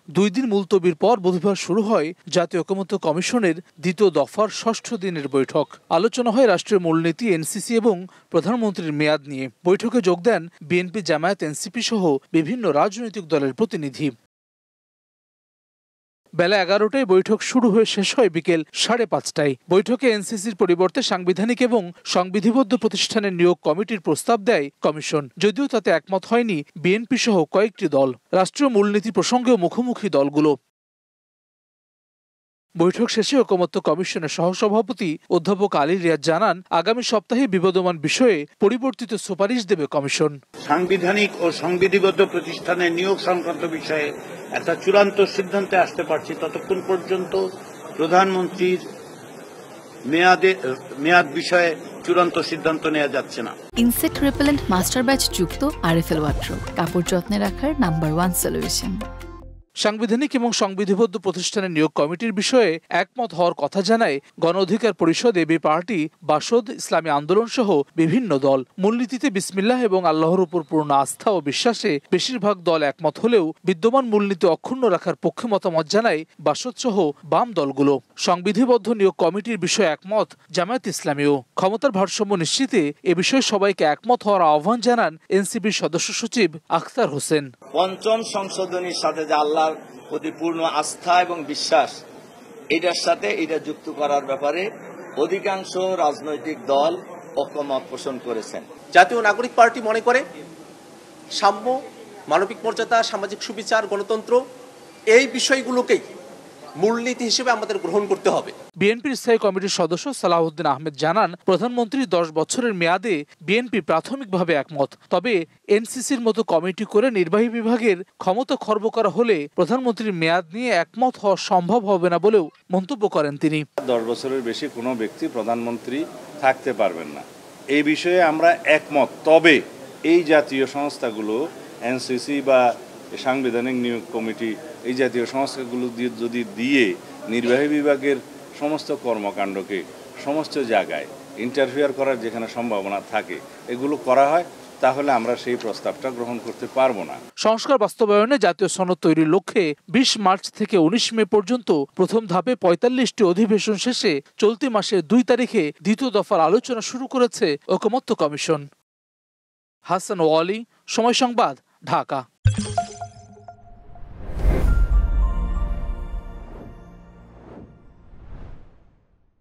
2 দিন মুলতবির পর বুধবার শুরু হয় জাতীয় ঐকমত্য কমিশনের দ্বিতীয় দফার ৬ষ্ঠ দিনের বৈঠক। আলোচনা হয় রাষ্ট্রীয় মূলনীতি, এনসিসি এবং প্রধানমন্ত্রীর মেয়াদ নিয়ে। বৈঠকে যোগ দেন বিএনপি, জামায়াত, এনসিপি সহ বিভিন্ন রাজনৈতিক দলের প্রতিনিধি। বেলা 11টায় বৈঠক শুরু হয়ে শেষ হয় বিকেল 5:30টায়। বৈঠকে এনসিসির পরিবর্তে সাংবিধানিক এবং সংবিধিবদ্ধ প্রতিষ্ঠানের নিয়োগ কমিটির প্রস্তাব দেয় কমিশন। যদিও তাতে একমত হয়নি বিএনপি সহ কয়েকটি দল। রাষ্ট্রীয় মূলনীতি প্রসঙ্গেও মুখোমুখি দলগুলো। বৈঠক শেষে ঐকমত্য কমিশনের সহসভাপতি অধ্যাপক আলী রিয়াদ জানান, আগামী সপ্তাহে বিবদমান বিষয়ে পরিবর্তিত সুপারিশ দেবে কমিশন। সাংবিধানিক ও সংবিধিবদ্ধ প্রতিষ্ঠানের নিয়োগ সংক্রান্ত বিষয়ে একটা চূড়ান্ত সিদ্ধান্তে আসতে পারছি, ততক্ষণ পর্যন্ত প্রধানমন্ত্রীর মেয়াদ বিষয়ে চূড়ান্ত সিদ্ধান্ত নেওয়া যাচ্ছে না। ইনসেক্ট রিপেলেন্ট মাস্টার ব্যাচ যুক্ত আরএফএল ওয়াট্রো, কাপড় যত্নে রাখার নাম্বার 1 সলিউশন। সাংবিধানিক এবং সংবিধিবদ্ধ প্রতিষ্ঠানের নিয়োগ কমিটির বিষয়ে একমত হওয়ার কথা জানায় গণ অধিকার পরিষদ, এবি পার্টি, বাসদ, ইসলামী আন্দোলন সহ বিভিন্ন দল। মূলনীতিতে বিসমিল্লাহ এবং আল্লাহর উপর পূর্ণ আস্থা ও বিশ্বাসে বেশিরভাগ দল একমত হলেও বিদ্যমান মূলনীতি অক্ষুণ্ণ রাখার পক্ষে মতামত জানায় বাসদ সহ বাম দলগুলো। সংবিধিবদ্ধ নিয়োগ কমিটির বিষয়ে একমত জামায়াত ইসলামীও। ক্ষমতার ভারসাম্য নিশ্চিতে এ বিষয়ে সবাইকে একমত হওয়ার আহ্বান জানান এনসিপির সদস্য সচিব আখতার হোসেন। পঞ্চম সংশোধনীর সাথে যে আল্লাহর প্রতি পূর্ণ আস্থা এবং বিশ্বাস, এটার সাথে এটা যুক্ত করার ব্যাপারে অধিকাংশ রাজনৈতিক দল ঐকমত পোষণ করেছেন। জাতীয় নাগরিক পার্টি মনে করে সাম্য, মানবিক মর্যাদা, সামাজিক সুবিচার, গণতন্ত্র এই বিষয়গুলোকেই মূলনীতি হিসেবে আমাদের গ্রহণ করতে হবে। বিএনপির স্থায়ী কমিটির সদস্য সালাউদ্দিন আহমেদ জানান, প্রধানমন্ত্রী 10 বছরের মেয়াদে বিএনপি প্রাথমিকভাবে একমত। তবে এনসিসির মতো কমিটি করে নির্বাহী বিভাগের ক্ষমতা খর্ব করা হলে প্রধানমন্ত্রীর মেয়াদ নিয়ে একমত হওয়া সম্ভব হবে না বলেও মন্তব্য করেন তিনি। 10 বছরের বেশি কোনো ব্যক্তি প্রধানমন্ত্রী থাকতে পারবেন না, এই বিষয়ে আমরা একমত। তবে এই জাতীয় সংস্থাগুলো, এনসিসি বা সাংবিধানিক নিয়োগ কমিটি, এই জাতীয় সংস্থাগুলো যদি দিয়ে নির্বাহী বিভাগের সমস্ত কর্মকাণ্ডকে সমস্ত জায়গায় ইন্টারফেয়ার করার যেখানে সম্ভাবনা থাকে এগুলো করা হয়, তাহলে আমরা সেই প্রস্তাবটা গ্রহণ করতে পারবো না। সংস্কার বাস্তবায়নে জাতীয় সনদ তৈরির লক্ষ্যে 20 মার্চ থেকে 19 মে পর্যন্ত প্রথম ধাপে 45টি অধিবেশন শেষে চলতি মাসের 2 তারিখে দ্বিতীয় দফার আলোচনা শুরু করেছে ঐকমত্য কমিশন। হাসান ওয়ালি, সময় সংবাদ, ঢাকা।